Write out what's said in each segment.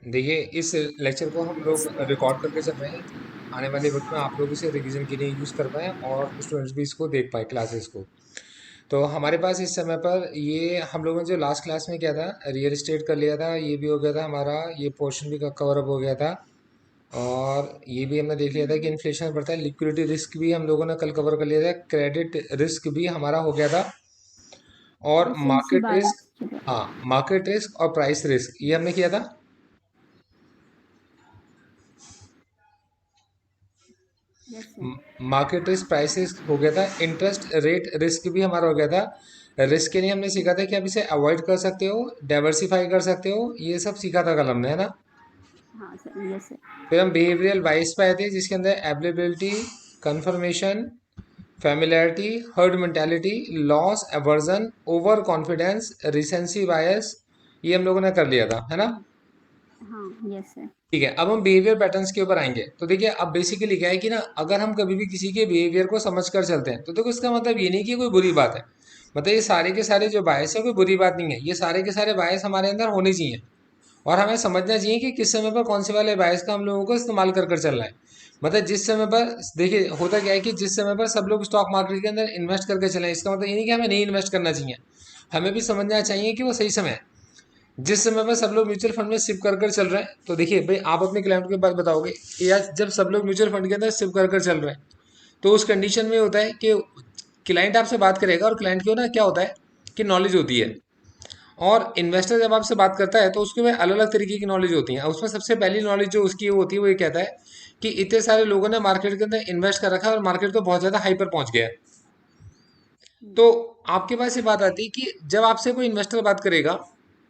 देखिए, इस लेक्चर को हम लोग रिकॉर्ड करके चल रहे हैं। आने वाले वक्त में आप लोग इसे रिवीजन के लिए यूज़ कर पाएँ और स्टूडेंट्स भी इसको देख पाएँ क्लासेस को। तो हमारे पास इस समय पर ये हम लोगों ने जो लास्ट क्लास में किया था, रियल एस्टेट कर लिया था, ये भी हो गया था हमारा, ये पोर्शन भी कवर अप हो गया था। और ये भी हमने देख लिया था कि इन्फ्लेशन बढ़ता है, लिक्विडिटी रिस्क भी हम लोगों ने कल कवर कर लिया था, क्रेडिट रिस्क भी हमारा हो गया था, और एफएमसी मार्केट बाय। रिस्क। हाँ, मार्केट रिस्क और प्राइस रिस्क ये हमने किया था। Yes sir. Market risk, price risk हो गया था, इंटरेस्ट रेट रिस्क भी हमारा हो गया था। रिस्क के लिए हमने सीखा था कि आप इसे अवॉइड कर सकते हो, डाइवर्सिफाई कर सकते हो, ये सब सीखा था कल हमने, है ना। हाँ सर, यस सर। फिर हम बिहेवियरल बाइस पे आए थे, जिसके अंदर availability, confirmation, familiarity, herd mentality, loss aversion, over confidence, recency bias, ये हम लोगों ने कर लिया था, है ना। हाँ, यस सर। ठीक है, अब हम बिहेवियर पैटर्न्स के ऊपर आएंगे। तो देखिए, अब बेसिकली क्या है कि ना, अगर हम कभी भी किसी के बिहेवियर को समझ कर चलते हैं तो देखो, इसका मतलब ये नहीं कि कोई बुरी बात है। मतलब ये सारे के सारे जो बायस है कोई बुरी बात नहीं है, ये सारे के सारे बायस हमारे अंदर होने चाहिए। और हमें समझना चाहिए कि किस समय पर कौन से वाले बायस का हम लोगों को इस्तेमाल कर कर चलना है। मतलब जिस समय पर, देखिए होता क्या है कि जिस समय पर सब लोग स्टॉक मार्केट के अंदर इन्वेस्ट करके चलें, इसका मतलब ये नहीं कि हमें नहीं इन्वेस्ट करना चाहिए। हमें भी समझना चाहिए कि वो सही समय है। जिस समय पर सब लोग म्यूचुअल फंड में शिफ्ट कर कर चल रहे हैं, तो देखिए भाई, आप अपने क्लाइंट के पास बताओगे कि यार, जब सब लोग म्यूचुअल फंड के अंदर शिफ्ट कर कर चल रहे हैं, तो उस कंडीशन में होता है कि क्लाइंट आपसे बात करेगा, और क्लाइंट को ना क्या होता है कि नॉलेज होती है। और इन्वेस्टर जब आपसे बात करता है तो उसके में अलग अलग तरीके की नॉलेज होती है। उसमें सबसे पहली नॉलेज जो उसकी होती है वो ये कहता है कि इतने सारे लोगों ने मार्केट के अंदर इन्वेस्ट कर रखा है और मार्केट तो बहुत ज़्यादा हाई पर पहुंच गया है। तो आपके पास ये बात आती है कि जब आपसे कोई इन्वेस्टर बात करेगा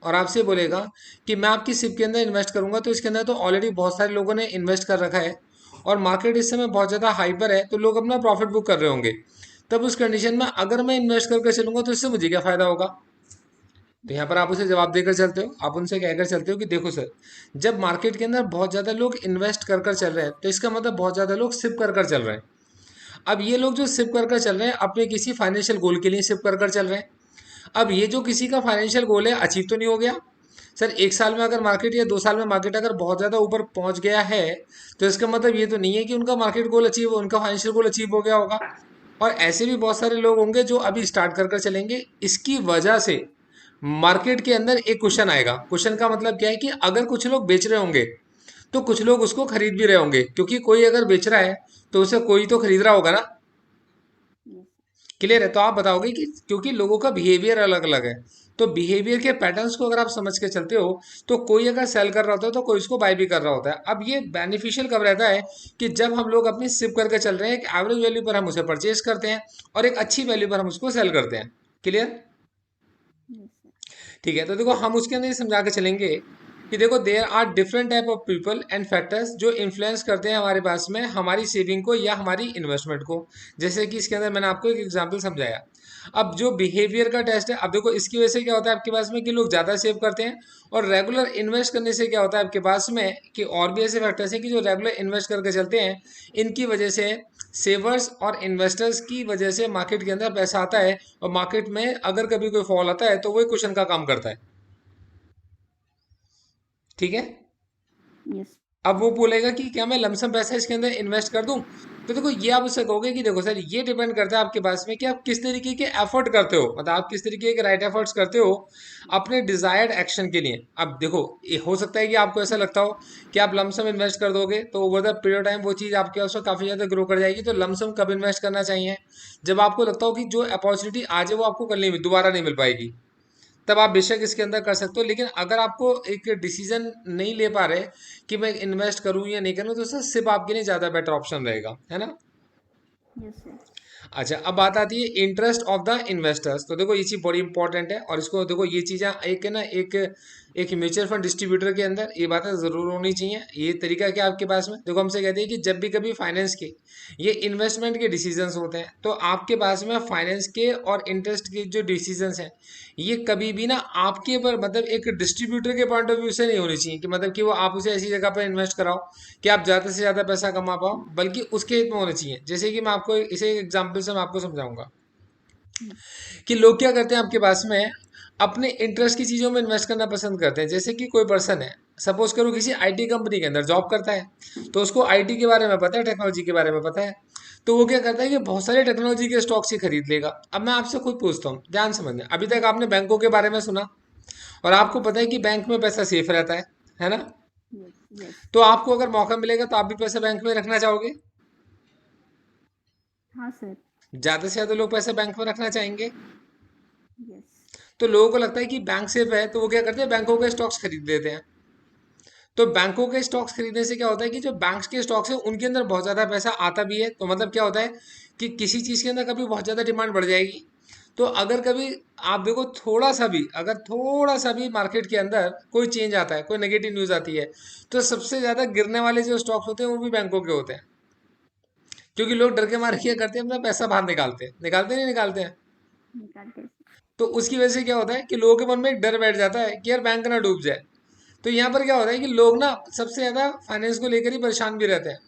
और आपसे बोलेगा कि मैं आपकी सिप के अंदर इन्वेस्ट करूंगा, तो इसके अंदर तो ऑलरेडी बहुत सारे लोगों ने इन्वेस्ट कर रखा है और मार्केट इस समय बहुत ज़्यादा हाइपर है, तो लोग अपना प्रॉफिट बुक कर रहे होंगे। तब उस कंडीशन में अगर मैं इन्वेस्ट करके चलूंगा तो इससे मुझे क्या फ़ायदा होगा। तो यहाँ पर आप उसे जवाब देकर चलते हो, आप उनसे कहकर चलते हो कि देखो सर, जब मार्केट के अंदर बहुत ज़्यादा लोग इन्वेस्ट कर कर चल रहे हैं, तो इसका मतलब बहुत ज़्यादा लोग सिप कर कर चल रहे हैं। अब ये लोग जो सिप कर कर चल रहे हैं, अपने किसी फाइनेंशियल गोल के लिए सिप कर कर चल रहे हैं। अब ये जो किसी का फाइनेंशियल गोल है, अचीव तो नहीं हो गया। सर, एक साल में अगर मार्केट या 2 साल में मार्केट अगर बहुत ज़्यादा ऊपर पहुंच गया है, तो इसका मतलब ये तो नहीं है कि उनका मार्केट गोल अचीव, उनका फाइनेंशियल गोल अचीव हो गया होगा। और ऐसे भी बहुत सारे लोग होंगे जो अभी स्टार्ट कर कर चलेंगे। इसकी वजह से मार्केट के अंदर एक क्वेश्चन आएगा। क्वेश्चन का मतलब क्या है कि अगर कुछ लोग बेच रहे होंगे, तो कुछ लोग उसको खरीद भी रहे होंगे, क्योंकि कोई अगर बेच रहा है तो उसे कोई तो खरीद रहा होगा ना। यस। क्लियर है। तो आप बताओगे कि क्योंकि लोगों का बिहेवियर अलग अलग है, तो बिहेवियर के पैटर्न्स को अगर आप समझ के चलते हो, तो कोई अगर सेल कर रहा होता है तो कोई उसको बाय भी कर रहा होता है। अब ये बेनिफिशियल कब रहता है कि जब हम लोग अपनी सिप करके चल रहे हैं, एक एवरेज वैल्यू पर हम उसे परचेज करते हैं और एक अच्छी वैल्यू पर हम उसको सेल करते हैं। क्लियर। Yes sir. ठीक है, तो देखो हम उसके अंदर ये समझा के चलेंगे कि देखो, there are different type of people and factors जो इन्फ्लुएंस करते हैं हमारे पास में हमारी सेविंग को या हमारी इन्वेस्टमेंट को। जैसे कि इसके अंदर मैंने आपको एक एग्जांपल समझाया। अब जो बिहेवियर का टेस्ट है, अब देखो इसकी वजह से क्या होता है आपके पास में कि लोग ज़्यादा सेव करते हैं, और रेगुलर इन्वेस्ट करने से क्या होता है आपके पास में कि और भी ऐसे फैक्टर्स हैं कि जो रेगुलर इन्वेस्ट करके चलते हैं, इनकी वजह से, सेवर्स और इन्वेस्टर्स की वजह से मार्केट के अंदर पैसा आता है, और मार्केट में अगर कभी कोई फॉल आता है तो वही क्वेश्चन का काम करता है। ठीक है। यस अब सर। वो बोलेगा कि क्या मैं लमसम पैसा इसके अंदर इन्वेस्ट कर दूं। तो देखो, ये आप उससे कहोगे कि देखो सर, ये डिपेंड करता है आपके पास में कि आप किस तरीके के एफर्ट करते हो, मतलब आप किस तरीके के राइट एफर्ट्स करते हो अपने डिजायर्ड एक्शन के लिए। अब देखो, ये हो सकता है कि आपको ऐसा लगता हो कि आप लमसम इन्वेस्ट कर दोगे तो ओवर द पीरियड टाइम वो चीज़ आपके पास में काफ़ी ज़्यादा ग्रो कर जाएगी। तो लमसम कब इन्वेस्ट करना चाहिए? जब आपको लगता हो कि जो अपॉर्चुनिटी आज है वो आपको कल नहीं, दोबारा नहीं मिल पाएगी, तब आप बेशक इसके अंदर कर सकते हो। लेकिन अगर आपको एक डिसीजन नहीं ले पा रहे कि मैं इन्वेस्ट करूं या नहीं करूं, तो सर सिर्फ आपके लिए ज़्यादा बेटर ऑप्शन रहेगा, है ना। Yes sir. अच्छा, अब बात आती है इंटरेस्ट ऑफ द इन्वेस्टर्स। तो देखो, ये चीज़ बड़ी इंपॉर्टेंट है, और इसको देखो, ये चीज़ें एक है ना, एक म्यूचुअल फंड डिस्ट्रीब्यूटर के अंदर ये बातें ज़रूर होनी चाहिए। ये तरीका क्या आपके पास में, देखो हमसे कहते हैं कि जब भी कभी फाइनेंस के, ये इन्वेस्टमेंट के डिसीजंस होते हैं, तो आपके पास में फाइनेंस के और इंटरेस्ट के जो डिसीजंस हैं, ये कभी भी ना आपके पर, मतलब एक डिस्ट्रीब्यूटर के पॉइंट ऑफ व्यू से नहीं होनी चाहिए कि मतलब कि वो आप उसे ऐसी जगह पर इन्वेस्ट कराओ कि आप ज़्यादा से ज़्यादा पैसा कमा पाओ, बल्कि उसके हित में होना चाहिए। जैसे कि मैं आपको इसे एक एग्जांपल से मैं आपको समझाऊंगा कि लोग क्या करते हैं आपके पास में, अपने इंटरेस्ट की चीज़ों में इन्वेस्ट करना पसंद करते हैं। जैसे कि कोई पर्सन है, सपोज करो किसी आईटी कंपनी के अंदर जॉब करता है, तो उसको आईटी के बारे में पता है, टेक्नोलॉजी के बारे में पता है, तो वो क्या करता है कि बहुत सारे टेक्नोलॉजी के स्टॉक्स ही खरीद लेगा। अब मैं आपसे खुद पूछता हूँ, ध्यान समझना, अभी तक आपने बैंकों के बारे में सुना और आपको पता है कि बैंक में पैसा सेफ रहता है ना? Yes, yes. तो आपको अगर मौका मिलेगा तो आप भी पैसा बैंक में रखना चाहोगे? हाँ सर। ज्यादा से ज्यादा लोग पैसा बैंक में रखना चाहेंगे। यस। तो लोगों को लगता है कि बैंक सेफ है, तो वो क्या करते हैं, बैंकों के स्टॉक्स खरीद लेते हैं। तो बैंकों के स्टॉक्स खरीदने से क्या होता है कि जो बैंक्स के स्टॉक्स है उनके अंदर बहुत ज्यादा पैसा आता भी है। तो मतलब क्या होता है कि किसी चीज के अंदर कभी बहुत ज्यादा डिमांड बढ़ जाएगी, तो अगर कभी आप देखो थोड़ा सा भी, अगर थोड़ा सा भी मार्केट के अंदर कोई चेंज आता है, कोई नेगेटिव न्यूज आती है, तो सबसे ज्यादा गिरने वाले जो स्टॉक्स होते हैं वो भी बैंकों के होते हैं। क्योंकि लोग डर के मारे क्या करते हैं, अपना पैसा बाहर निकालते हैं, निकालते नहीं निकालते हैं। निकालते। तो उसकी वजह से क्या होता है कि लोगों के मन में एक डर बैठ जाता है कि यार बैंक ना डूब जाए। तो यहाँ पर क्या होता है कि लोग ना सबसे ज्यादा फाइनेंस को लेकर ही परेशान भी रहते हैं।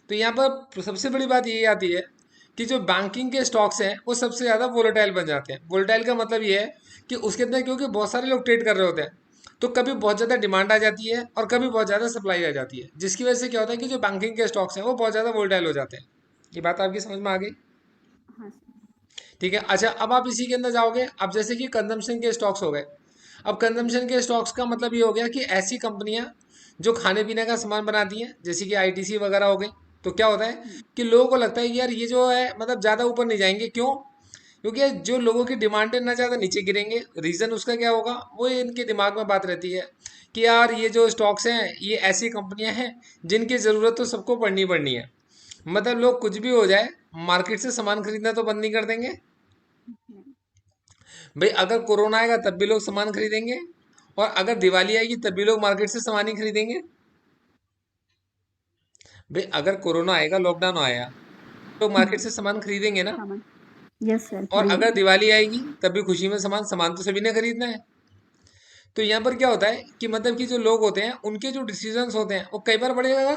तो यहाँ पर सबसे बड़ी बात यही आती है कि जो बैंकिंग के स्टॉक्स हैं वो सबसे ज़्यादा वोलेटाइल बन जाते हैं। वोलेटाइल का मतलब ये है कि उसके अंदर क्योंकि बहुत सारे लोग ट्रेड कर रहे होते हैं, तो कभी बहुत ज़्यादा डिमांड आ जाती है और कभी बहुत ज़्यादा सप्लाई आ जाती है, जिसकी वजह से क्या होता है कि जो बैंकिंग के स्टॉक्स हैं वो बहुत ज़्यादा वोलेटाइल हो जाते हैं। ये बात आपकी समझ में आ गई? हाँ सर। ठीक है। अच्छा, अब आप इसी के अंदर जाओगे, अब जैसे कि कंजम्पशन के स्टॉक्स हो गए। अब कंजम्पशन के स्टॉक्स का मतलब ये हो गया कि ऐसी कंपनियां जो खाने पीने का सामान बनाती हैं, जैसे कि आईटीसी वगैरह हो गई। तो क्या होता है हम्म, कि लोगों को लगता है कि यार ये जो है मतलब ज़्यादा ऊपर नहीं जाएंगे, क्यों? क्योंकि जो लोगों की डिमांड है ना ज़्यादा नीचे गिरेंगे। रीज़न उसका क्या होगा, वो इनके दिमाग में बात रहती है कि यार ये जो स्टॉक्स हैं ये ऐसी कंपनियां हैं जिनकी ज़रूरत तो सबको पड़नी पड़नी है। मतलब लोग कुछ भी हो जाए, मार्केट से सामान खरीदना तो बंद नहीं कर देंगे। नहीं। भाई अगर कोरोना आएगा तब भी लोग सामान खरीदेंगे, और अगर दिवाली आएगी तब भी लोग मार्केट से सामान ही खरीदेंगे। भाई अगर कोरोना आएगा, लॉकडाउन आया, तो मार्केट से सामान खरीदेंगे ना। सामान। यस सर, और अगर खरीदेंगे। दिवाली आएगी तब भी खुशी में सामान सामान तो सभी ने खरीदना है। तो यहाँ पर क्या होता है कि मतलब कि जो लोग होते हैं उनके जो डिसीजंस होते हैं वो कई बार बड़े ज्यादा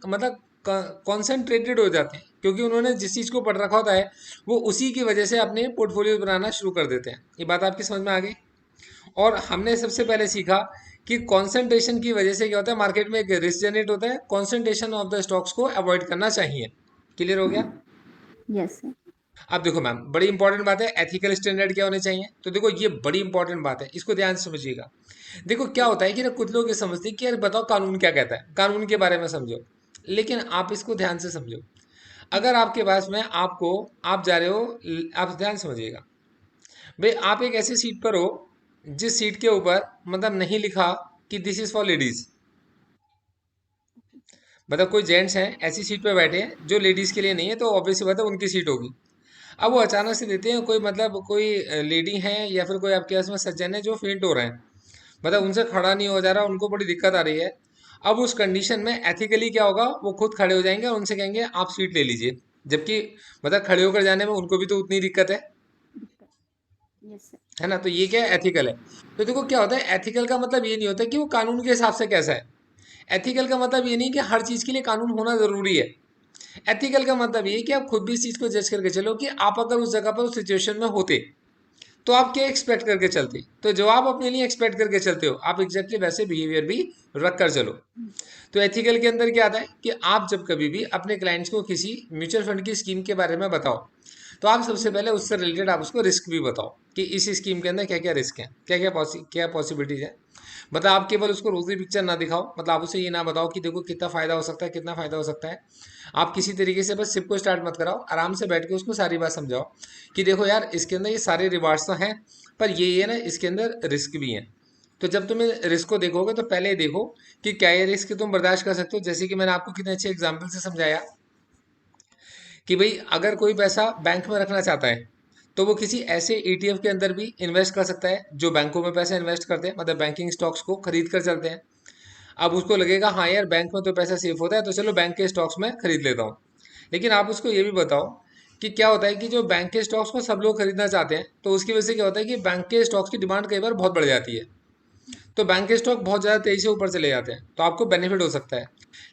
मतलब कॉन्सेंट्रेटेड हो जाते हैं, क्योंकि उन्होंने जिस चीज को पढ़ रखा होता है वो उसी की वजह से अपने पोर्टफोलियो बनाना शुरू कर देते हैं। ये बात आपकी समझ में आ गई? और हमने सबसे पहले सीखा कि कंसंट्रेशन की वजह से क्या होता है, मार्केट में एक रिस्क जनरेट होता है, कंसंट्रेशन ऑफ द स्टॉक्स को अवॉइड करना चाहिए। क्लियर हो गया? Yes sir. अब देखो मैम, बड़ी इंपॉर्टेंट बात है, एथिकल स्टैंडर्ड क्या होने चाहिए। तो देखो ये बड़ी इंपॉर्टेंट बात है, इसको ध्यान से समझिएगा। देखो क्या होता है कि ना कुछ लोग ये समझते हैं कि यार बताओ कानून क्या कहता है, कानून के बारे में समझो। लेकिन आप इसको ध्यान से समझो। अगर आपके पास में आपको, आप जा रहे हो, आप ध्यान समझिएगा। भाई आप एक ऐसी सीट पर हो जिस सीट के ऊपर मतलब नहीं लिखा कि दिस इज फॉर लेडीज। मतलब कोई जेंट्स हैं ऐसी सीट पे बैठे हैं जो लेडीज के लिए नहीं है, तो ऑब्वियस बात है उनकी सीट होगी। अब वो यस। अचानक से देते हैं कोई, मतलब कोई लेडी है या फिर कोई आपके पास में सज्जन है जो फेंट हो रहे हैं, मतलब उनसे खड़ा नहीं हो जा रहा, उनको बड़ी दिक्कत आ रही है। अब उस कंडीशन में एथिकली क्या होगा, वो खुद खड़े हो जाएंगे और उनसे कहेंगे आप सीट ले लीजिए। जबकि मतलब खड़े होकर जाने में उनको भी तो उतनी दिक्कत दिक्कत। Yes sir. है ना? तो ये क्या है, एथिकल है। तो देखो क्या होता है, एथिकल का मतलब ये नहीं होता कि वो कानून के हिसाब से कैसा है। एथिकल का मतलब ये नहीं कि हर चीज के लिए कानून होना जरूरी है। एथिकल का मतलब ये कि आप खुद भी इस चीज को जज करके चलो कि आप अगर उस जगह पर उस सिचुएशन में होते तो आप क्या एक्सपेक्ट करके चलते। तो जो आप अपने लिए एक्सपेक्ट करके चलते हो, आप एग्जैक्टली वैसे बिहेवियर भी रख कर चलो। तो एथिकल के अंदर क्या आता है कि आप जब कभी भी अपने क्लाइंट्स को किसी म्यूचुअल फंड की स्कीम के बारे में बताओ, तो आप सबसे पहले उससे रिलेटेड आप उसको रिस्क भी बताओ कि इस स्कीम के अंदर क्या क्या रिस्क है, क्या पॉसिबिलिटीज है। मतलब आप केवल उसको रोजी पिक्चर ना दिखाओ, मतलब आप उसे ये ना बताओ कि देखो कितना फायदा हो सकता है, कितना फायदा हो सकता है। आप किसी तरीके से बस सिप को स्टार्ट मत कराओ, आराम से बैठ के उसको सारी बात समझाओ कि देखो यार इसके अंदर ये सारे रिवार्ड्स तो हैं, पर ये ना इसके अंदर रिस्क भी है। तो जब तुम रिस्क को देखोगे तो पहले ये देखो कि क्या ये रिस्क तुम बर्दाश्त कर सकते हो। जैसे कि मैंने आपको कितने अच्छे एग्जाम्पल से समझाया कि भाई अगर कोई पैसा बैंक में रखना चाहता है तो वो किसी ऐसे ईटीएफ के अंदर भी इन्वेस्ट कर सकता है जो बैंकों में पैसा इन्वेस्ट करते हैं, मतलब बैंकिंग स्टॉक्स को खरीद कर चलते हैं। अब उसको लगेगा हाँ यार बैंक में तो पैसा सेफ होता है, तो चलो बैंक के स्टॉक्स में खरीद लेता हूँ। लेकिन आप उसको ये भी बताओ कि क्या होता है कि जो बैंक के स्टॉक्स को सब लोग खरीदना चाहते हैं, तो उसकी वजह से क्या होता है कि बैंक के स्टॉक्स की डिमांड कई बार बहुत बढ़ जाती है। तो बैंक के स्टॉक बहुत ज़्यादा तेजी से ऊपर चले जाते हैं, तो आपको बेनिफिट हो सकता है।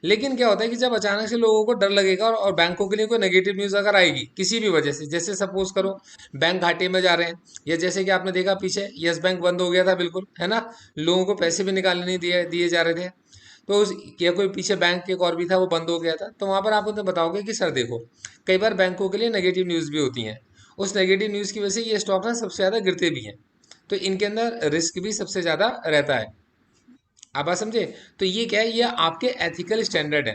लेकिन क्या होता है कि जब अचानक से लोगों को डर लगेगा और बैंकों के लिए कोई नेगेटिव न्यूज़ अगर आएगी किसी भी वजह से, जैसे सपोज करो बैंक घाटे में जा रहे हैं, या जैसे कि आपने देखा पीछे यस बैंक बंद हो गया था बिल्कुल, है ना, लोगों को पैसे भी निकालने नहीं दिए दिए जा रहे थे, तो उस या कोई पीछे बैंक एक और भी था वो बंद हो गया था, तो वहां पर आप उन्हें बताओगे कि सर देखो, कई बार बैंकों के लिए नेगेटिव न्यूज़ भी होती हैं, उस नेगेटिव न्यूज़ की वजह से ये स्टॉक ना सबसे ज़्यादा गिरते भी हैं, तो इनके अंदर रिस्क भी सबसे ज़्यादा रहता है। आप बात समझे? तो ये क्या है, ये आपके एथिकल स्टैंडर्ड है,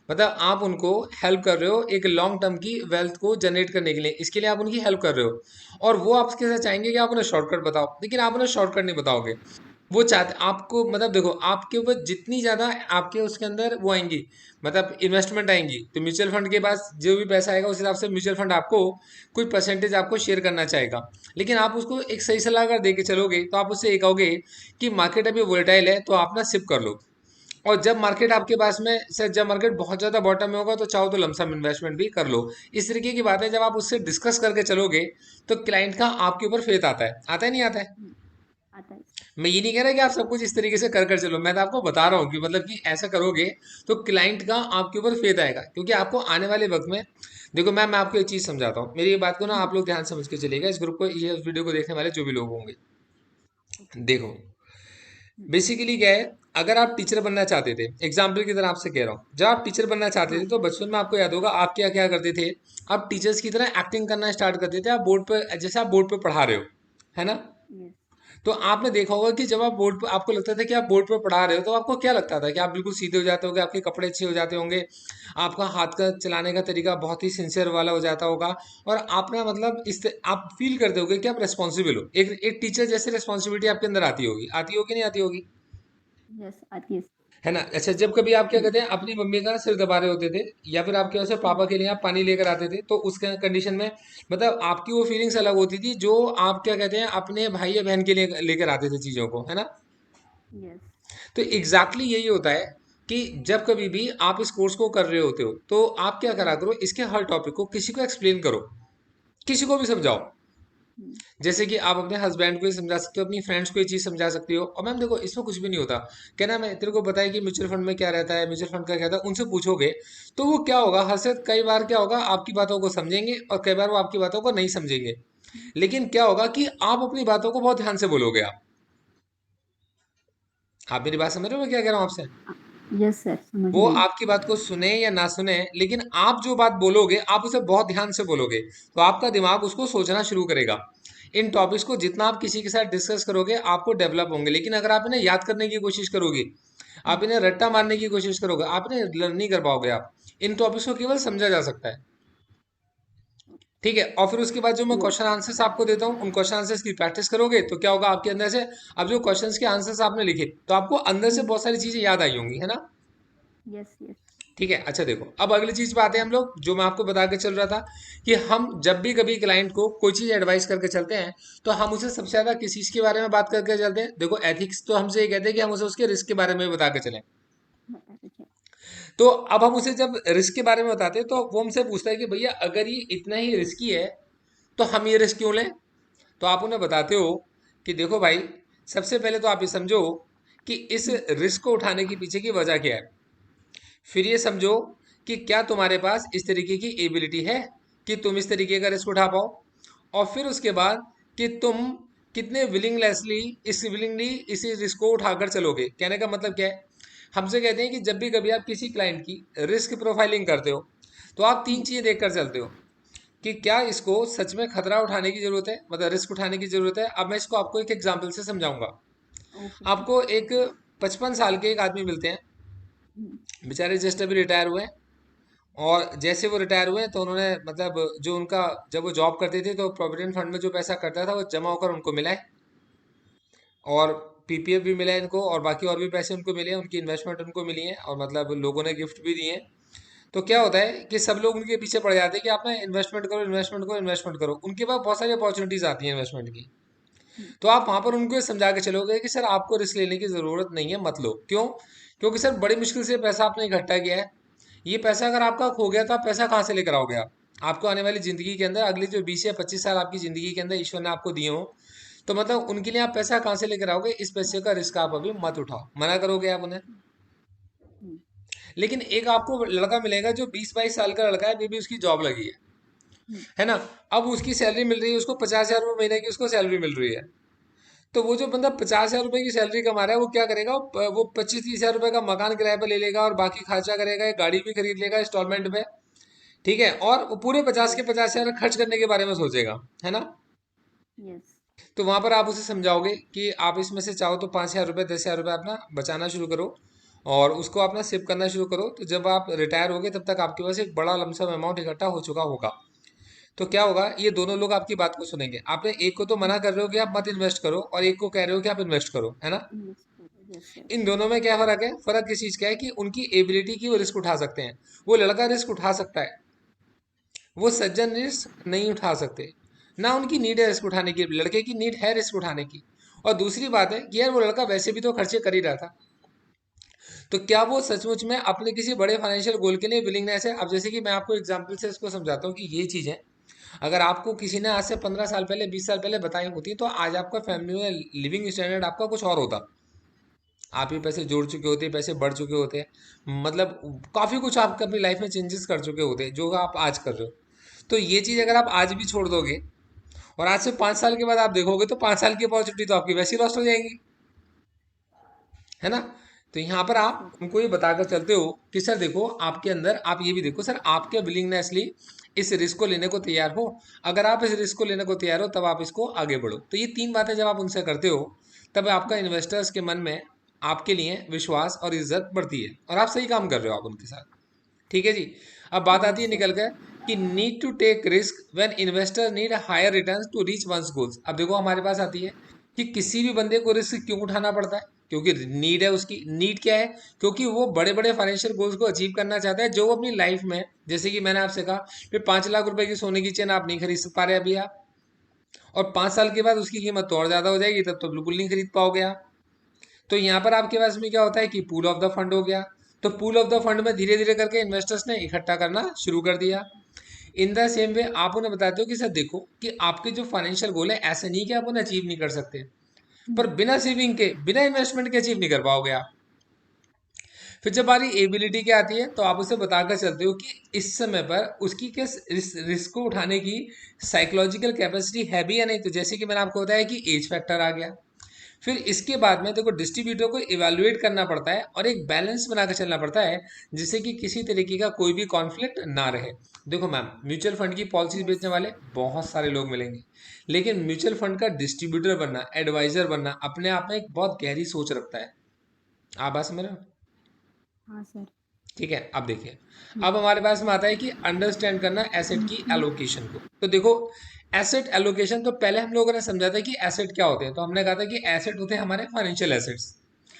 मतलब आप उनको हेल्प कर रहे हो एक लॉन्ग टर्म की वेल्थ को जनरेट करने के लिए, इसके लिए आप उनकी हेल्प कर रहे हो, और वो आपके साथ चाहेंगे कि आप उन्हें शॉर्टकट बताओ, लेकिन आप उन्हें शॉर्टकट नहीं बताओगे। वो चाहते आपको, मतलब देखो आपके ऊपर जितनी ज़्यादा आपके उसके अंदर वो आएंगी, मतलब इन्वेस्टमेंट आएंगी, तो म्यूचुअल फंड के पास जो भी पैसा आएगा उस हिसाब से म्यूचुअल फंड आपको कोई परसेंटेज आपको शेयर करना चाहेगा, लेकिन आप उसको एक सही सलाह अगर दे के चलोगे तो आप उससे ये कहोगे कि मार्केट अभी वोलेटाइल है तो आप ना सिप कर लो, और जब मार्केट आपके पास में सर, जब मार्केट बहुत ज़्यादा बॉटम में होगा तो चाहो तो लमसम इन्वेस्टमेंट भी कर लो। इस तरीके की बातें जब आप उससे डिस्कस करके चलोगे तो क्लाइंट का आपके ऊपर फेथ आता है नहीं आता है? आता है। मैं ये नहीं कह रहा कि आप सब कुछ इस तरीके से कर चलो, मैं तो आपको बता रहा हूँ कि मतलब कि ऐसा करोगे तो क्लाइंट का आपके ऊपर फेथ आएगा, क्योंकि आपको आने वाले वक्त में, देखो मैं आपको एक चीज़ समझाता हूँ, मेरी ये बात को ना आप लोग ध्यान समझ के चलिएगा, इस ग्रुप को, ये वीडियो को देखने वाले जो भी लोग होंगे। ओके। देखो बेसिकली क्या है, अगर आप टीचर बनना चाहते थे, एग्जाम्पल की तरह आपसे कह रहा हूँ, जब आप टीचर बनना चाहते थे हाँ। तो बचपन में आपको याद होगा आप क्या क्या करते थे, आप टीचर्स की तरह एक्टिंग करना स्टार्ट करते थे, आप बोर्ड पर, जैसे आप बोर्ड पर पढ़ा रहे हो, है ना, यस। तो आपने देखा होगा कि जब आप बोर्ड पर, आपको लगता था कि आप बोर्ड पर पढ़ा रहे हो, तो आपको क्या लगता था कि आप बिल्कुल सीधे हो जाते होगे, आपके कपड़े अच्छे हो जाते होंगे, आपका हाथ का चलाने का तरीका बहुत ही सिंसियर वाला हो जाता होगा, और आप ना मतलब आप फील करते होगे कि आप रिस्पॉन्सिबल हो, एक टीचर जैसे रिस्पॉन्सिबिलिटी आपके अंदर आती होगी नहीं आती होगी, यस आती है। है ना। अच्छा, जब कभी आप क्या कहते हैं अपनी मम्मी का सिर दबा रहे होते थे, या फिर आपके वजह से पापा के लिए आप पानी लेकर आते थे, तो उस कंडीशन में मतलब आपकी वो फीलिंग्स अलग होती थी जो आप क्या कहते हैं अपने भाई या बहन के लिए लेकर आते थे चीज़ों को, है ना। यस। तो एग्जैक्टली यही होता है कि जब कभी भी आप इस कोर्स को कर रहे होते हो तो आप क्या करा करो, इसके हर टॉपिक को किसी को एक्सप्लेन करो, किसी को भी समझाओ, जैसे कि आप अपने हस्बैंड को ही समझा सकते हो, अपनी फ्रेंड्स को ये चीज़ समझा सकती हो, और मैम देखो इसमें कुछ भी नहीं होता, कहना मैं तेरे को बताया कि म्यूचुअल फंड में क्या रहता है, म्यूचुअल फंड का क्या था, उनसे पूछोगे तो वो क्या होगा, हर से कई बार क्या होगा आपकी बातों को समझेंगे और कई बार वो आपकी बातों को नहीं समझेंगे, लेकिन क्या होगा कि आप अपनी बातों को बहुत ध्यान से बोलोगे। आप मेरी बात समझ रहे हो मैं क्या कह रहा हूँ आपसे? यस सर, समझ वो रही हूँ। आपकी बात को सुने या ना सुने, लेकिन आप जो बात बोलोगे आप उसे बहुत ध्यान से बोलोगे, तो आपका दिमाग उसको सोचना शुरू करेगा। इन टॉपिक्स को जितना आप किसी के साथ डिस्कस करोगे आपको डेवलप होंगे, लेकिन अगर आप इन्हें याद करने की कोशिश करोगे, आप इन्हें रट्टा मारने की कोशिश करोगे, आप इन्हें लर्न नहीं कर पाओगे। आप इन टॉपिक्स को केवल समझा जा सकता है, ठीक है, और फिर उसके बाद जो मैं यस। क्वेश्चन आंसर्स आपको देता हूँ उन क्वेश्चन आंसर्स की प्रैक्टिस करोगे तो क्या होगा आपके अंदर से, अब जो क्वेश्चंस के आंसर्स आपने लिखे तो आपको अंदर से बहुत सारी चीजें याद आई होंगी, है ना। यस। यस। ठीक है, अच्छा देखो अब अगली चीज पे आते हैं हम लोग, जो मैं आपको बता के चल रहा था कि हम जब भी कभी क्लाइंट को कोई चीज एडवाइस करके चलते हैं तो हम उसे सबसे ज्यादा किस चीज के बारे में बात करके चलते हैं, देखो एथिक्स तो हमसे ये कहते हैं कि हम उसे उसके रिस्क के बारे में भी बता के चलें, बता दीजिए। तो अब हम उसे जब रिस्क के बारे में बताते हैं तो वो हमसे पूछता है कि भैया अगर ये इतना ही रिस्की है तो हम ये रिस्क क्यों लें, तो आप उन्हें बताते हो कि देखो भाई, सबसे पहले तो आप ये समझो कि इस रिस्क को उठाने के पीछे की वजह क्या है, फिर ये समझो कि क्या तुम्हारे पास इस तरीके की एबिलिटी है कि तुम इस तरीके का रिस्क उठा पाओ, और फिर उसके बाद कि तुम कितने विलिंगली इसी रिस्क को उठाकर चलोगे। कहने का मतलब क्या है, हमसे कहते हैं कि जब भी कभी आप किसी क्लाइंट की रिस्क प्रोफाइलिंग करते हो तो आप तीन चीजें देखकर चलते हो कि क्या इसको सच में खतरा उठाने की जरूरत है, मतलब रिस्क उठाने की जरूरत है। अब मैं इसको आपको एक एग्जांपल से समझाऊंगा। Okay sir. आपको एक 55 साल के एक आदमी मिलते हैं, बेचारे जस्ट अभी रिटायर हुए हैं, और जैसे वो रिटायर हुए तो उन्होंने मतलब जो उनका, जब वो जॉब करते थे तो प्रोविडेंट फंड में जो पैसा करता था वो जमा होकर उनको मिला है, और पीपीएफ भी मिला है इनको, और बाकी और भी पैसे उनको मिले हैं, उनकी इन्वेस्टमेंट उनको मिली है, और मतलब लोगों ने गिफ्ट भी दिए हैं। तो क्या होता है कि सब लोग उनके पीछे पड़ जाते हैं कि आप ना इन्वेस्टमेंट करो, इन्वेस्टमेंट करो, इन्वेस्टमेंट करो, उनके पास बहुत सारी अपॉर्चुनिटीज आती हैं इन्वेस्टमेंट की। तो आप वहां पर उनको ये समझा के चलोगे कि सर आपको रिस्क लेने की जरूरत नहीं है, मत लो। क्यों? क्योंकि सर बड़ी मुश्किल से पैसा आपने इकट्ठा किया है, ये पैसा अगर आपका खो गया तो आप पैसा कहाँ से लेकर आओगे? आप आपको आने वाली जिंदगी के अंदर, अगली जो 20 या 25 साल आपकी जिंदगी के अंदर ईश्वर ने आपको दिए हो, तो मतलब उनके लिए आप पैसा कहाँ से लेकर आओगे? इस पैसे का रिस्क आप अभी मत उठाओ, मना करोगे आप उन्हें। हम्म, लेकिन एक आपको लड़का मिलेगा जो 20-22 साल का लड़का है, अभी भी उसकी जॉब लगी हम्म, है ना? अब उसकी सैलरी मिल रही है, उसको 50,000 रुपये महीने की उसको सैलरी मिल रही है। तो वो जो बंदा 50,000 रुपये की सैलरी कमा रहा है, वो क्या करेगा? वो 25-30 हजार रुपये का मकान किराए पर ले लेगा और बाकी खर्चा करेगा, एक गाड़ी भी खरीद लेगा इंस्टॉलमेंट पे। ठीक है, और वो पूरे 50 के यस 50,000 खर्च करने के बारे में सोचेगा, है ना? यस तो वहां पर आप उसे समझाओगे कि आप इसमें से चाहो तो 5,000 रुपये 10,000 रुपये अपना बचाना शुरू करो और उसको अपना सेव करना शुरू करो। तो जब आप रिटायर होगे तब तक आपके पास एक बड़ा लमसम अमाउंट इकट्ठा हो चुका होगा। तो क्या होगा, ये दोनों लोग आपकी बात को सुनेंगे। आपने एक को तो मना कर रहे हो कि आप मत इन्वेस्ट करो और एक को कह रहे हो कि आप इन्वेस्ट करो, है ना? इन्वेस्ट करो, यस यस। इन दोनों में क्या फर्क है? फर्क किस चीज का है कि उनकी एबिलिटी की वो रिस्क उठा सकते हैं। वो लड़का रिस्क उठा सकता है, वो सज्जन रिस्क नहीं उठा सकते। ना उनकी नीड है रिस्क उठाने की, लड़के की नीड है रिस्क उठाने की। और दूसरी बात है कि यार वो लड़का वैसे भी तो खर्चे कर ही रहा था, तो क्या वो सचमुच में अपने किसी बड़े फाइनेंशियल गोल के लिए विलिंगनेस है? अब जैसे कि मैं आपको एग्जांपल से इसको समझाता हूँ कि ये चीज़ें अगर आपको किसी ने आज से 15 साल पहले 20 साल पहले बताई होती तो आज आपका फैमिली में लिविंग स्टैंडर्ड आपका कुछ और होता। आप ही पैसे जोड़ चुके होते, पैसे बढ़ चुके होते, मतलब काफ़ी कुछ आप अपनी लाइफ में चेंजेस कर चुके होते जो आप आज कर रहे हो। तो ये चीज़ अगर आप आज भी छोड़ दोगे और आज से 5 साल के बाद आप देखोगे तो 5 साल की अपॉर्चुनिटी तो आपकी वैसी लॉस्ट हो जाएंगी, है ना? तो यहाँ पर यस आप सर। उनको ये बताकर चलते हो कि सर देखो, आपके अंदर आप ये भी देखो सर, आप क्या विलिंगनेसली इस रिस्क को लेने को तैयार हो? अगर आप इस रिस्क को लेने को तैयार हो तब आप इसको आगे बढ़ो। तो ये 3 बातें जब आप उनसे करते हो तब आपका इन्वेस्टर्स के मन में आपके लिए विश्वास और इज्जत बढ़ती है और आप सही काम कर रहे हो आप उनके साथ। ठीक है जी। अब बात आती यस है सर। निकल कर कि need to take risk when investor need higher returns to reach one's goals. अब देखो हमारे पास आती है कि किसी भी बंदे को रिस्क क्यों उठाना पड़ता है? क्योंकि नीड है, उसकी नीड क्या है? क्योंकि वो बड़े बड़े फाइनेंशियल गोल्स को अचीव करना चाहता है जो वो अपनी लाइफ में, जैसे कि मैंने आपसे कहा, फिर 5 लाख रुपए की सोने की चेन आप नहीं खरीद पा रहे अभी आप, और 5 साल के बाद उसकी कीमत तो और ज्यादा हो जाएगी, तब तो बिल्कुल नहीं खरीद पाओगे आप। तो यहाँ पर आपके पास में क्या होता है कि पूल ऑफ द फंड हो गया। तो पूल ऑफ द फंड में धीरे धीरे करके इन्वेस्टर्स ने इकट्ठा करना शुरू कर दिया। इन द सेम वे आप उन्हें बताते हो कि सर देखो कि आपके जो फाइनेंशियल गोल है ऐसे नहीं कि आप उन्हें अचीव नहीं कर सकते, पर बिना सेविंग के, बिना इन्वेस्टमेंट के अचीव नहीं कर पाओगे आप। फिर जब बारी एबिलिटी की आती है तो आप उसे बताकर चलते हो कि इस समय पर उसकी किस रिस्क को उठाने की साइकोलॉजिकल कैपेसिटी है भी या नहीं। तो जैसे कि मैंने आपको बताया कि एज फैक्टर आ गया। फिर इसके बाद में देखो डिस्ट्रीब्यूटर को इवेलुएट करना पड़ता है और एक बैलेंस बनाकर चलना पड़ता है जिससे कि किसी तरीके का कोई भी कॉन्फ्लिक्ट ना रहे। देखो मैम, म्यूचुअल फंड की पॉलिसीज यस। बेचने वाले बहुत सारे लोग मिलेंगे, लेकिन म्यूचुअल फंड का डिस्ट्रीब्यूटर बनना, एडवाइजर बनना अपने आप में एक बहुत गहरी सोच रखता है। आप बात समझ रहे हो? हाँ सर। ठीक है, अब देखिए, हम्म, अब हमारे पास में आता है कि अंडरस्टैंड करना एसेट की एलोकेशन को। तो देखो, एसेट एलोकेशन तो पहले हम लोगों ने समझा था कि एसेट क्या होते हैं। तो हमने कहा था कि एसेट होते हैं हमारे फाइनेंशियल एसेट्स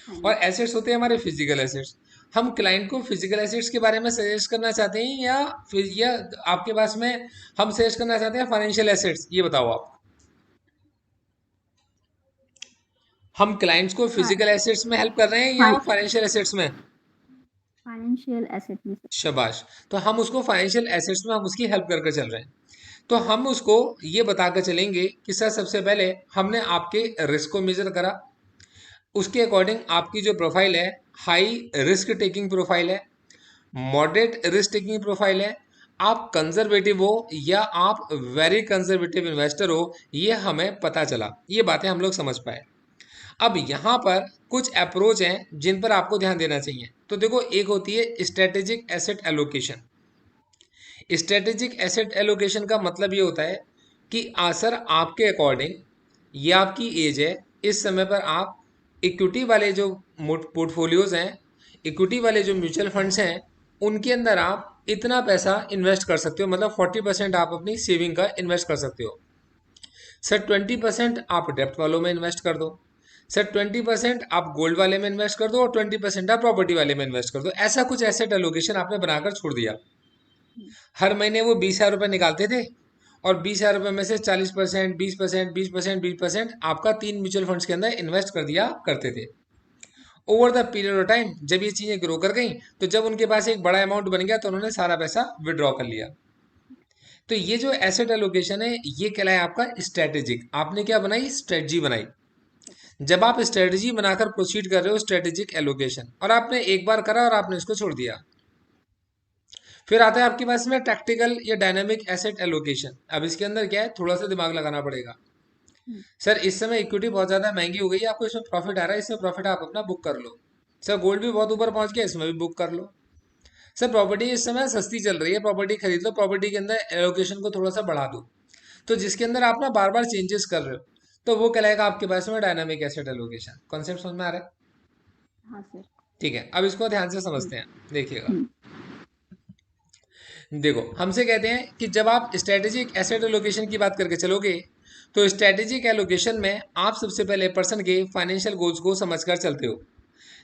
और फाइनेंस। एसेट्स होते हैं हमारे फिजिकल एसेट्स। हम क्लाइंट को फिजिकल एसेट्स के बारे में सजेस्ट करना चाहते हैं या आपके पास में हम सजेस्ट करना चाहते हैं फाइनेंशियल एसेट्स? ये बताओ आप। हम क्लाइंट्स को फिजिकल एसेट्स में हेल्प कर रहे हैं या फाइनेंशियल एसेट्स में? फाइनेंशियल एसेट में सर। शाबाश। तो हम उसको फाइनेंशियल एसेट्स में हम उसकी हेल्प करके चल रहे हैं। तो हम उसको ये बताकर चलेंगे कि सर सबसे पहले हमने आपके रिस्क को मेजर करा, उसके अकॉर्डिंग आपकी जो प्रोफाइल है, हाई रिस्क टेकिंग प्रोफाइल है, मॉडरेट रिस्क टेकिंग प्रोफाइल है, आप कंजर्वेटिव हो या आप वेरी कंजर्वेटिव इन्वेस्टर हो, ये हमें पता चला। ये बातें हम लोग समझ पाए। अब यहाँ पर कुछ अप्रोच हैं जिन पर आपको ध्यान देना चाहिए। तो देखो, एक होती है strategic asset allocation. Strategic asset allocation का मतलब ये होता है कि सर आपके अकॉर्डिंग, ये आपकी एज है, इस समय पर आप इक्विटी वाले जो पोर्टफोलियोज हैं, इक्विटी वाले जो म्यूचुअल फंड्स हैं, उनके अंदर आप इतना पैसा इन्वेस्ट कर सकते हो, मतलब 40% आप अपनी सेविंग का इन्वेस्ट कर सकते हो। सर 20% आप डेप्ट वालों में इन्वेस्ट कर दो, सर 20% आप गोल्ड वाले में इन्वेस्ट कर दो और 20% आप प्रॉपर्टी वाले में इन्वेस्ट कर दो। ऐसा कुछ एसेट एलोकेशन आपने बनाकर छोड़ दिया। हर महीने वो 20,000 रुपये निकालते थे और 20,000 रुपये में से 40%, 20%, 20%, 20% आपका 3 म्यूचुअल फंड्स के अंदर इन्वेस्ट कर दिया करते थे। Over the period of time जब ये चीजें ग्रो कर गई, तो जब उनके पास एक बड़ा अमाउंट बन गया तो उन्होंने सारा पैसा विड्रॉ कर लिया। तो ये जो एसेट एलोकेशन है ये कहलाए आपका स्ट्रेटेजिक। आपने क्या बनाई? स्ट्रेटजी बनाई। जब आप स्ट्रेटजी बनाकर प्रोसीड कर रहे हो, स्ट्रेटेजिक एलोकेशन, और आपने एक बार करा और आपने इसको छोड़ दिया। फिर आता है आपके पास में टैक्टिकल या डायनामिक एसेट एलोकेशन। अब इसके अंदर क्या है, थोड़ा सा दिमाग लगाना पड़ेगा। हम्म, सर इस समय इक्विटी बहुत ज्यादा महंगी हो गई है, आपको इसमें प्रॉफिट आ रहा है, इसमें प्रॉफिट आप अपना बुक कर लो। सर गोल्ड भी बहुत ऊपर पहुंच गया, इसमें भी बुक कर लो। सर प्रॉपर्टी इस समय सस्ती चल रही है, प्रॉपर्टी खरीद लो, प्रॉपर्टी के अंदर एलोकेशन को थोड़ा सा बढ़ा दो। तो जिसके अंदर आप ना बार बार चेंजेस कर रहे हो, तो वो कहलाएगा आपके पास में डायनामिक एसेट एलोकेशन। कॉन्सेप्ट समझ में आ रहा है? हाँ सर। ठीक है, अब इसको ध्यान से हम्म, समझते हैं। देखिएगा, हम्म, देखो हमसे कहते हैं कि जब आप स्ट्रेटेजिक एसेट एलोकेशन की बात करके चलोगे, तो स्ट्रेटेजिक एलोकेशन में आप सबसे पहले पर्सन के फाइनेंशियल गोल्स को समझकर चलते हो।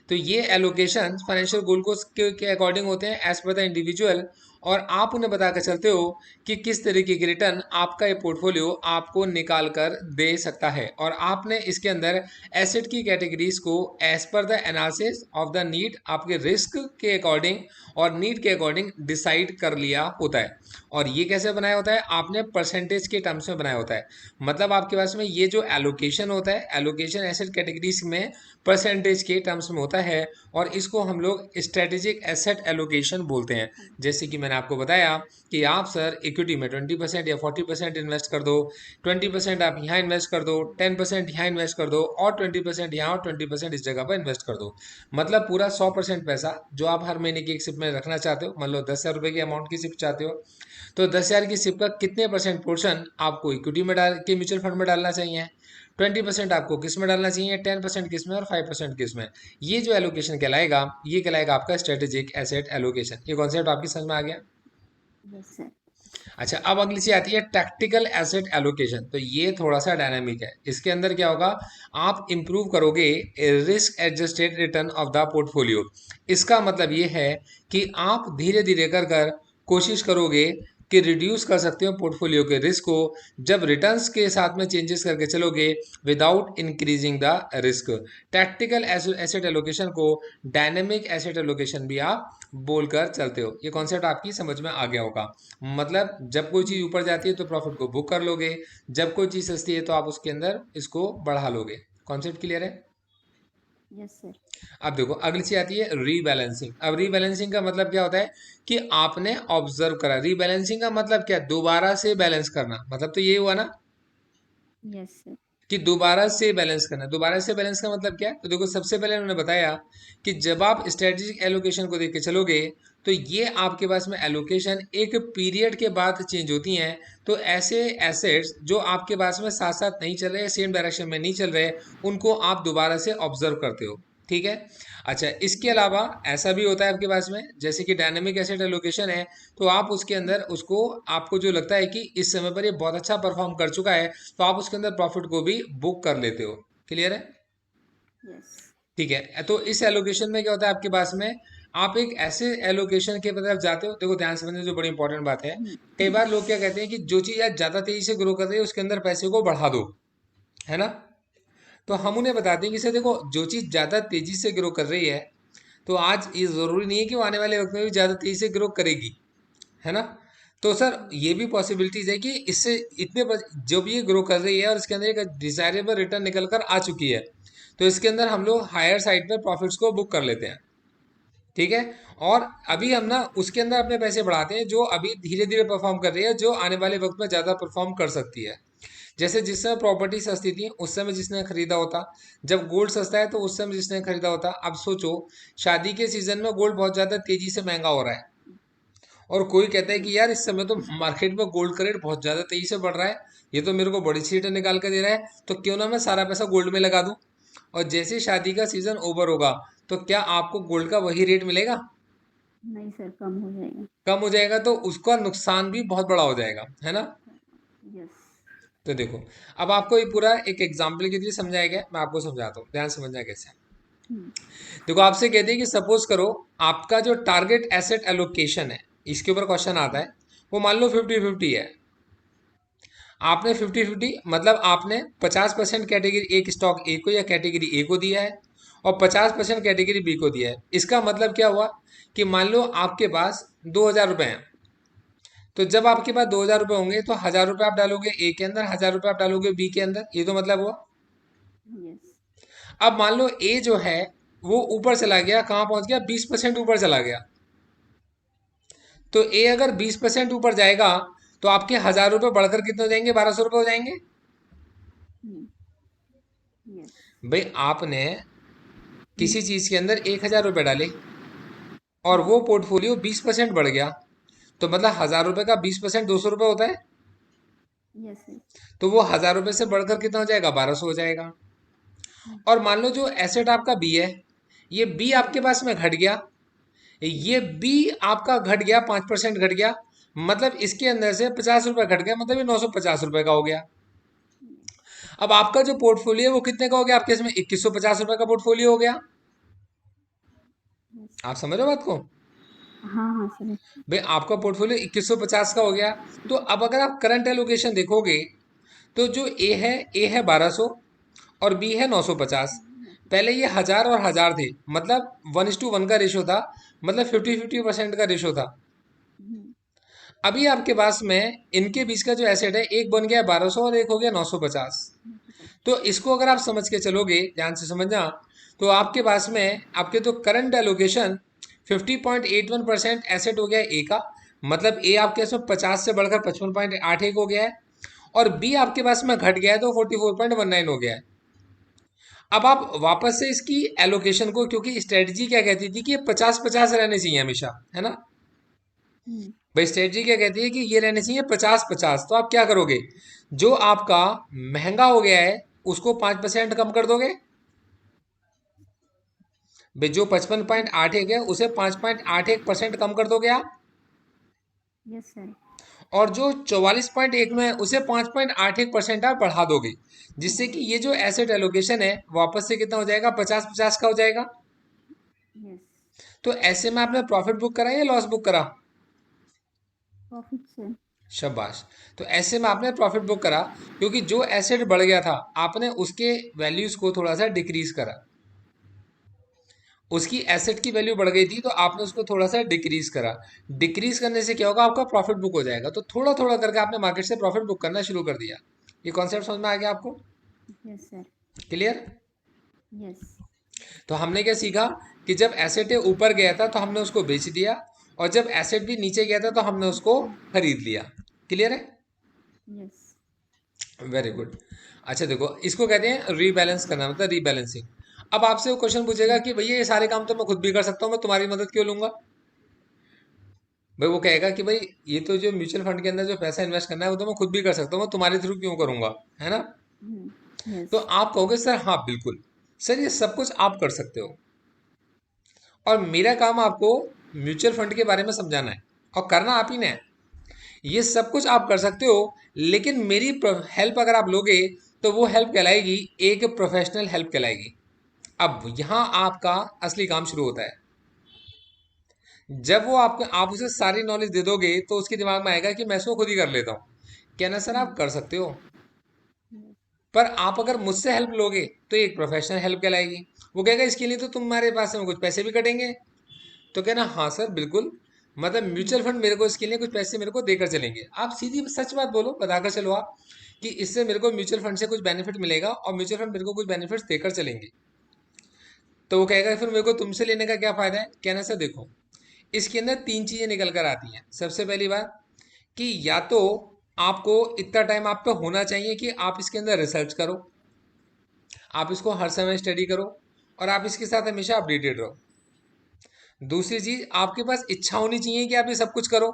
तो ये एलोकेशन फाइनेंशियल गोल को के अकॉर्डिंग होते हैं एज पर द इंडिविजुअल, और आप उन्हें बताकर चलते हो कि किस तरीके की रिटर्न आपका ये पोर्टफोलियो आपको निकाल कर दे सकता है। और आपने इसके अंदर एसेट की कैटेगरीज को as per the analysis of the need, आपके रिस्क के अकॉर्डिंग और नीड के अकॉर्डिंग डिसाइड कर लिया होता है। और ये कैसे बनाया होता है? आपने परसेंटेज के टर्म्स में बनाया होता है। मतलब आपके पास में ये जो एलोकेशन होता है, एलोकेशन एसेट कैटेगरीज में परसेंटेज के टर्म्स में होता है, और इसको हम लोग स्ट्रेटेजिक एसेट एलोकेशन बोलते हैं। जैसे कि मैंने आपको बताया कि आप सर इक्विटी में 20% या 40% इन्वेस्ट कर दो, 20% आप यहाँ इन्वेस्ट कर दो, 10% यहाँ इन्वेस्ट कर दो, और 20% यहाँ और 20% इस जगह पर इन्वेस्ट कर दो। मतलब पूरा 100% पैसा जो आप हर महीने की एक सिप में रखना चाहते हो, मान लो 10,000 रुपये की अमाउंट की सिप चाहते हो, तो 10,000 की सिप का कितने परसेंट पोर्शन आपको इक्विटी में डाल के म्यूचुअल फंड में डालना चाहिए, 20% आपको किस में डालना चाहिए, 10% किस में और 5% किस में। ये जो एलोकेशन कहलाएगा, ये कहलाएगा आपका स्ट्रेटेजिक एसेट एलोकेशन। ये कॉन्सेप्ट आपकी समझ में आ गया? Yes sir. अच्छा, अब अगली चीज आती है टैक्टिकल एसेट एलोकेशन। तो ये थोड़ा सा डायनामिक है। इसके अंदर क्या होगा, आप इंप्रूव करोगे risk adjusted return of the portfolio. इसका मतलब ये है कि आप धीरे धीरे कर कर कोशिश करोगे कि रिड्यूस कर सकते हो पोर्टफोलियो के रिस्क को, जब रिटर्न्स के साथ में चेंजेस करके चलोगे without increasing the risk. Tactical asset allocation को डायनेमिक एसेट एलोकेशन भी आप बोलकर चलते हो। ये कॉन्सेप्ट आपकी समझ में आ गया होगा। मतलब जब कोई चीज़ ऊपर जाती है तो प्रॉफिट को बुक कर लोगे, जब कोई चीज़ सस्ती है तो आप उसके अंदर इसको बढ़ा लोगे। कॉन्सेप्ट क्लियर है? Yes sir. अब देखो अगली चीज आती है रीबैलेंसिंग। अब रीबैलेंसिंग का मतलब क्या होता है कि आपने ऑब्जर्व करा। रीबैलेंसिंग का मतलब क्या? दोबारा से बैलेंस करना। मतलब तो ये हुआ ना यस सर। कि दोबारा से बैलेंस करना। दोबारा से बैलेंस का मतलब क्या है? तो देखो सबसे पहले उन्होंने बताया कि जब आप स्ट्रेटेजिक एलोकेशन को देख के चलोगे, तो ये आपके पास में एलोकेशन एक पीरियड के बाद चेंज होती हैं। तो ऐसे एसेट्स जो आपके पास में साथ साथ नहीं चल रहे, सेम डायरेक्शन में नहीं चल रहे, उनको आप दोबारा से ऑब्जर्व करते हो। ठीक है। अच्छा, इसके यस अलावा सर। ऐसा भी होता है आपके पास में, जैसे कि डायनेमिक एसेट एलोकेशन है, तो आप उसके अंदर उसको, आपको जो लगता है कि इस समय पर ये बहुत अच्छा परफॉर्म कर चुका है, तो आप उसके अंदर प्रॉफिट को भी बुक कर लेते हो। क्लियर है? यस। ठीक है। तो इस एलोकेशन में क्या होता है आपके पास में, आप एक ऐसे एलोकेशन के तरफ जाते हो। देखो ध्यान से समझना, जो बड़ी इंपॉर्टेंट बात है, हम्म, कई बार लोग क्या कहते हैं कि जो चीज़ आज ज़्यादा तेजी से ग्रो कर रही है उसके अंदर पैसे को बढ़ा दो, है ना। तो हम यस। उन्हें बताते हैं कि सर देखो, जो चीज़ ज़्यादा तेजी से ग्रो कर रही है, तो आज ये ज़रूरी नहीं है कि वो आने वाले वक्त में भी ज़्यादा तेजी से ग्रो करेगी, है ना। तो सर ये भी पॉसिबिलिटीज है कि इससे जो भी ये ग्रो कर रही है और इसके अंदर एक डिजायरेबल रिटर्न निकल कर आ चुकी है, तो इसके अंदर हम लोग हायर साइड पर प्रॉफिट्स को बुक कर लेते हैं। ठीक है। और अभी यस हम सर। ना उसके अंदर अपने पैसे बढ़ाते हैं जो अभी धीरे धीरे परफॉर्म कर रही है, जो आने वाले वक्त में ज़्यादा परफॉर्म कर सकती है। जैसे जिस समय प्रॉपर्टी सस्ती थी उस समय जिसने खरीदा होता, जब गोल्ड सस्ता है तो उस समय जिसने खरीदा होता। अब सोचो, शादी के सीजन में गोल्ड बहुत ज़्यादा तेजी से महंगा हो रहा है, और कोई कहता है कि यस। यार इस समय तो मार्केट में गोल्ड का रेट बहुत ज़्यादा तेजी से बढ़ रहा है, ये तो मेरे को बड़ी सी रिटर्न निकाल कर दे रहा है, तो क्यों ना मैं सारा पैसा गोल्ड में लगा दूं। और जैसे ही शादी का सीजन ओवर होगा, तो क्या आपको गोल्ड का वही रेट मिलेगा? नहीं सर, कम हो जाएगा। कम हो जाएगा, तो उसका नुकसान भी बहुत बड़ा हो जाएगा, है ना। यस। तो देखो, अब आपको ये पूरा एक एग्जाम्पल के लिए समझाया गया, मैं आपको समझाता हूँ, ध्यान से समझना कैसे। हम्म, देखो आपसे कहते हैं कि सपोज करो आपका जो टारगेट एसेट एलोकेशन है, इसके ऊपर क्वेश्चन आता है, वो मान लो 50-50 है। आपने 50-50 मतलब आपने 50% कैटेगरी एक स्टॉक ए को या कैटेगरी ए को दिया है, और 50% कैटेगरी बी को दिया है। इसका मतलब क्या हुआ कि मान लो आपके पास 2,000 रुपये हैं, तो जब आपके पास 2,000 रुपये होंगे तो 1,000 रुपये आप डालोगे ए के अंदर, 1,000 रुपये आप डालोगे बी के अंदर, ये तो मतलब हुआ। यस। अब मान लो ए जो है वो ऊपर चला गया, कहाँ पहुंच गया, 20% ऊपर चला गया। तो ए अगर 20% ऊपर जाएगा तो आपके 1,000 रुपये बढ़कर कितने हो जाएंगे, 1,200 रुपये हो जाएंगे। यस। भाई आपने किसी चीज के अंदर 1,000 रुपये डाले और वो पोर्टफोलियो 20% बढ़ गया, तो मतलब 1,000 रुपये का 20% 200 रुपये होता है। Yes sir. तो वो 1,000 रुपये से बढ़कर कितना हो जाएगा, 1,200 हो जाएगा। और मान लो जो एसेट आपका बी है, ये बी आपके पास में घट गया, ये बी आपका घट गया, 5% घट गया, मतलब इसके अंदर से 50 रुपये घट गया, मतलब ये 950 रुपये का हो गया। अब आपका जो पोर्टफोलियो है वो कितने का हो गया आपके, इसमें 2,150 रुपये का पोर्टफोलियो हो गया। यस। आप समझ रहे हो बात को। हाँ हाँ सर। भाई आपका पोर्टफोलियो 2,150 का हो गया। तो अब अगर आप करंट एलोकेशन देखोगे तो जो ए है 1,200 और बी है 950। पहले ये 1,000 और 1,000 थे, मतलब 1:1 का रेशो था, मतलब 50-50% का रेशो था। अभी आपके पास में इनके बीच का जो एसेट है, एक बन गया 1,200 और एक हो गया 950। तो इसको अगर आप समझ के चलोगे, ध्यान से समझना, तो आपके पास में आपके तो करंट एलोकेशन 50.81% एसेट हो गया ए का, मतलब ए आपके पास में 50 से बढ़कर 55.81 हो गया है, और बी आपके पास में घट गया है तो 44.19 हो गया है। अब आप वापस से इसकी एलोकेशन को, क्योंकि स्ट्रेटजी क्या कहती थी कि ये 50-50 रहने चाहिए हमेशा, है ना। भाई स्ट्रेटजी क्या कहती है कि ये रहने चाहिए 50-50, तो आप क्या करोगे, जो आपका महंगा हो गया है उसको 5% कम कर दोगे। भाई जो 55.81 है उसे 5.81% कम कर दोगे आप। Yes sir. और जो 44.1 में है उसे 5.81% आप बढ़ा दोगे, जिससे कि ये जो एसेट एलोकेशन है वापस से कितना हो जाएगा, 50-50 का हो जाएगा। यस। तो ऐसे में आपने प्रॉफिट बुक करा या लॉस बुक करा। Profit sir. शाबाश। तो ऐसे में आपने प्रॉफिट बुक करा, क्योंकि जो एसेट बढ़ गया था आपने उसके वैल्यूज को थोड़ा सा डिक्रीज करा। उसकी एसेट की वैल्यू बढ़ गई थी तो आपने उसको थोड़ा सा डिक्रीज करा। डिक्रीज करने से क्या होगा, आपका प्रॉफिट बुक हो जाएगा। तो थोड़ा थोड़ा करके आपने मार्केट से प्रॉफिट बुक करना शुरू कर दिया। ये कॉन्सेप्ट समझ में आ गया आपको, यस सर। क्लियर। यस। तो हमने क्या सीखा कि जब एसेट ऊपर गया था तो हमने उसको बेच दिया, और जब एसेट भी नीचे गया था तो हमने उसको खरीद लिया। क्लियर है। यस। Very good. अच्छा देखो, इसको कहते हैं रीबैलेंस करना, मतलब रीबैलेंसिंग। अब आपसे वो क्वेश्चन पूछेगा कि भैया ये सारे काम तो मैं खुद भी कर सकता हूँ, मैं तुम्हारी मदद क्यों लूंगा। भाई वो कहेगा कि भाई ये तो जो म्यूचुअल फंड के अंदर जो पैसा इन्वेस्ट करना है वो तो मैं खुद भी कर सकता हूँ, मैं तुम्हारे थ्रू क्यों करूंगा, है ना। तो यस। आप कहोगे सर हाँ बिल्कुल, सर ये सब कुछ आप कर सकते हो, और मेरा काम आपको म्यूचुअल फंड के बारे में समझाना है, और करना आप ही ने है। ये सब कुछ आप कर सकते हो, लेकिन मेरी हेल्प अगर आप लोगे तो वो हेल्प कहलाएगी एक प्रोफेशनल हेल्प कहलाएगी। अब यहाँ आपका असली काम शुरू होता है। जब वो आपको, आप उसे सारी नॉलेज दे दोगे तो उसके दिमाग में आएगा कि मैं इसको खुद ही कर लेता हूँ। कहना सर आप कर सकते हो, पर आप अगर मुझसे हेल्प लोगे तो एक प्रोफेशनल हेल्प कहलाएगी। वो कहेगा इसके लिए तो तुम्हारे पास में कुछ पैसे भी कटेंगे। तो कहना हाँ सर बिल्कुल, मतलब म्यूचुअल फंड मेरे को इसके लिए कुछ पैसे मेरे को देकर चलेंगे। आप सीधी सच बात बोलो, बताकर चलो आप कि इससे मेरे को म्यूचुअल फंड से कुछ बेनिफिट मिलेगा और म्यूचुअल फंड मेरे को कुछ बेनिफिट्स देकर चलेंगे। तो वो कहेगा फिर मेरे को तुमसे लेने का क्या फायदा है। कहना सर देखो, इसके अंदर तीन चीजें निकल कर आती हैं। सबसे पहली बात कि या तो आपको इतना टाइम आप पे होना चाहिए कि आप इसके अंदर रिसर्च करो, आप इसको हर समय स्टडी करो, और आप इसके साथ हमेशा अपडेटेड रहो। दूसरी चीज, आपके पास इच्छा होनी चाहिए कि आप ये सब कुछ करो,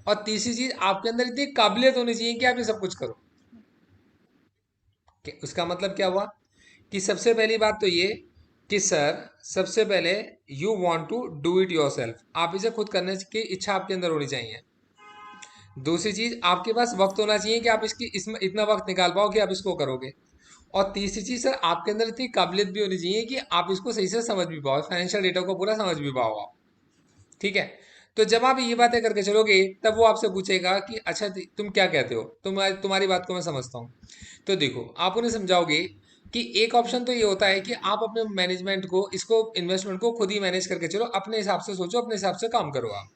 और तीसरी चीज, आपके अंदर इतनी काबिलियत होनी चाहिए कि आप ये सब कुछ करो। उसका मतलब क्या हुआ कि सबसे पहली बात तो ये कि सर सबसे पहले you want to do it yourself, आप इसे खुद करने की इच्छा आपके अंदर होनी चाहिए। दूसरी चीज, आपके पास वक्त होना चाहिए कि आप इसकी इसमें इतना वक्त निकाल पाओ कि आप इसको करोगे। और तीसरी चीज सर, आपके अंदर इतनी काबिलियत भी होनी चाहिए कि आप इसको सही से समझ भी पाओ, फाइनेंशियल डेटा को पूरा समझ भी पाओ आप। ठीक है। तो जब आप ये बातें करके चलोगे तब वो आपसे पूछेगा कि अच्छा तुम क्या कहते हो, तुम्हारी बात को मैं समझता हूँ। तो देखो, आप उन्हें समझाओगे कि एक ऑप्शन तो ये होता है कि आप अपने मैनेजमेंट को, इसको इन्वेस्टमेंट को खुद ही मैनेज करके चलो, अपने हिसाब से सोचो, अपने हिसाब से काम करो आप।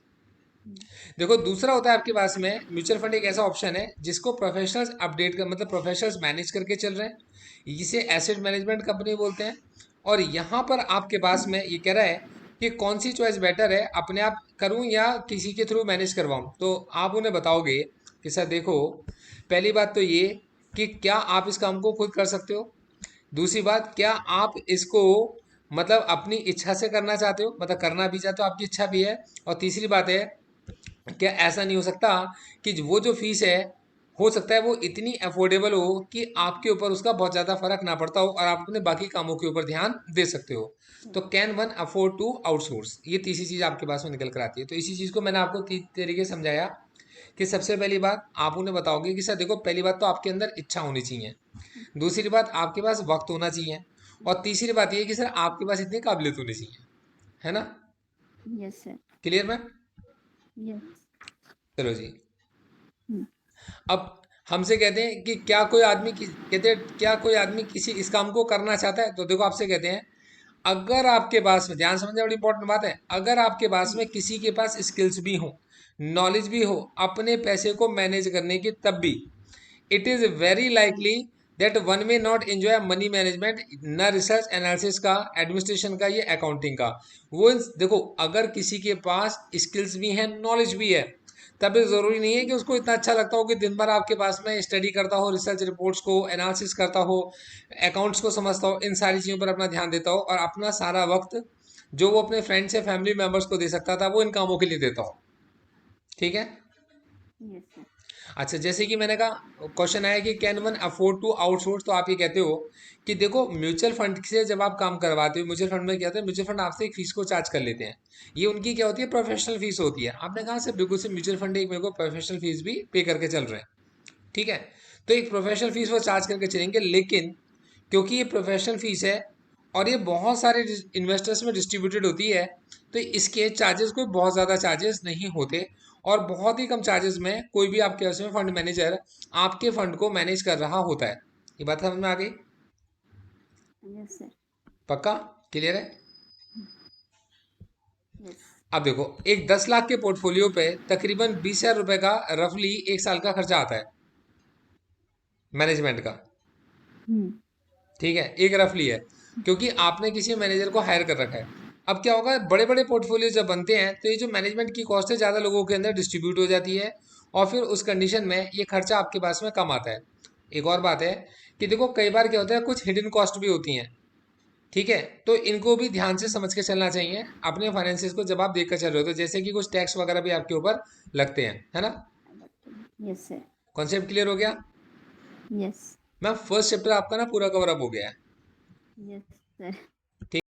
देखो दूसरा होता है आपके पास में म्यूचुअल फंड, एक ऐसा ऑप्शन है जिसको प्रोफेशनल्स अपडेट कर मतलब प्रोफेशनल्स मैनेज करके चल रहे हैं, इसे एसेट मैनेजमेंट कंपनी बोलते हैं। और यहाँ पर आपके पास में ये कह रहा है कि कौन सी चॉइस बेटर है, अपने आप करूँ या किसी के थ्रू मैनेज करवाऊँ। तो आप उन्हें बताओगे कि सर देखो, पहली बात तो ये कि क्या आप इस काम को खुद कर सकते हो। दूसरी बात, क्या आप इसको मतलब अपनी इच्छा से करना चाहते हो, मतलब करना भी चाहते हो, आपकी इच्छा भी है। और तीसरी बात है, क्या ऐसा नहीं हो सकता कि वो जो फीस है, हो सकता है वो इतनी अफोर्डेबल हो कि आपके ऊपर उसका बहुत ज़्यादा फर्क ना पड़ता हो और आप अपने बाकी कामों के ऊपर ध्यान दे सकते हो। तो can one afford to outsource, ये तीसरी चीज़ आपके पास में निकल कर आती है। तो इसी चीज़ को मैंने आपको तीन तरीके से समझाया कि सबसे पहली बात आप उन्हें बताओगे कि सर देखो, पहली बात तो आपके अंदर इच्छा होनी चाहिए, दूसरी बात आपके पास वक्त होना चाहिए, और तीसरी बात ये कि सर आपके पास इतनी काबिलियत होनी चाहिए। है ना? Yes sir. Clear ma'am? Yes. चलो जी। अब हमसे कहते हैं कि क्या कोई आदमी कहते हैं क्या कोई आदमी किसी इस काम को करना चाहता है। तो देखो आपसे कहते हैं, अगर आपके पास में, ध्यान समझना बड़ी इंपॉर्टेंट बात है, अगर आपके पास में किसी के पास स्किल्स भी हो, नॉलेज भी हो अपने पैसे को मैनेज करने की, तब भी it is very likely that one may not enjoy money management, न रिसर्च एनालिसिस का, एडमिनिस्ट्रेशन का, ये अकाउंटिंग का। वो देखो, अगर किसी के पास स्किल्स भी हैं, नॉलेज भी है, तब ये जरूरी नहीं है कि उसको इतना अच्छा लगता हो कि दिन भर आपके पास में स्टडी करता हो, रिसर्च रिपोर्ट्स को एनालिसिस करता हो, अकाउंट्स को समझता हो, इन सारी चीज़ों पर अपना ध्यान देता हो, और अपना सारा वक्त जो वो अपने फ्रेंड्स या फैमिली मेंबर्स को दे सकता था वो इन कामों के लिए देता हो। ठीक है? Yes sir. अच्छा, जैसे कि मैंने कहा, क्वेश्चन आया कि can one afford to outsource, तो आप ये कहते हो कि देखो, म्यूचुअल फंड से जब आप काम करवाते हो, म्यूचुअल फंड में क्या होता है, म्यूचुअल फंड आपसे एक फीस को चार्ज कर लेते हैं। ये उनकी क्या होती है, प्रोफेशनल फीस होती है। आपने कहा सर बिल्कुल से म्यूचुअल फंड एक मेरे को प्रोफेशनल फीस भी पे करके चल रहे हैं। ठीक है? तो एक प्रोफेशनल फीस वो चार्ज करके चलेंगे, लेकिन क्योंकि ये प्रोफेशनल फीस है और ये बहुत सारे इन्वेस्टर्स में डिस्ट्रीब्यूटेड होती है, तो इसके चार्जेस कोई बहुत ज़्यादा चार्जेस नहीं होते, और बहुत ही कम चार्जेस में कोई भी आपके उसमें फंड मैनेजर आपके फंड को मैनेज कर रहा होता है। ये बात समझ में आ गई? Yes sir. पक्का? क्लियर है? यस। अब देखो, एक 10 लाख के पोर्टफोलियो पे तकरीबन 20,000 रुपए का रफली एक साल का खर्चा आता है मैनेजमेंट का। ठीक है, एक रफली है, क्योंकि आपने किसी मैनेजर को हायर कर रखा है। अब क्या होगा, बड़े बड़े पोर्टफोलियो जब बनते हैं तो ये जो मैनेजमेंट की कॉस्ट है ज़्यादा लोगों के अंदर डिस्ट्रीब्यूट हो जाती है, और फिर उस कंडीशन में ये खर्चा आपके पास में कम आता है। एक और बात है कि देखो, कई बार क्या होता है, कुछ हिडन कॉस्ट भी होती हैं। ठीक है? तो इनको भी ध्यान से समझ के चलना चाहिए अपने फाइनेंसिस को जब आप देख कर चल रहे हो, तो जैसे कि कुछ टैक्स वगैरह भी आपके ऊपर लगते हैं। है ना? Yes sir. कॉन्सेप्ट क्लियर हो गया? यस। मैम फर्स्ट चैप्टर आपका ना पूरा कवर अप हो गया है। Yes sir. ठीक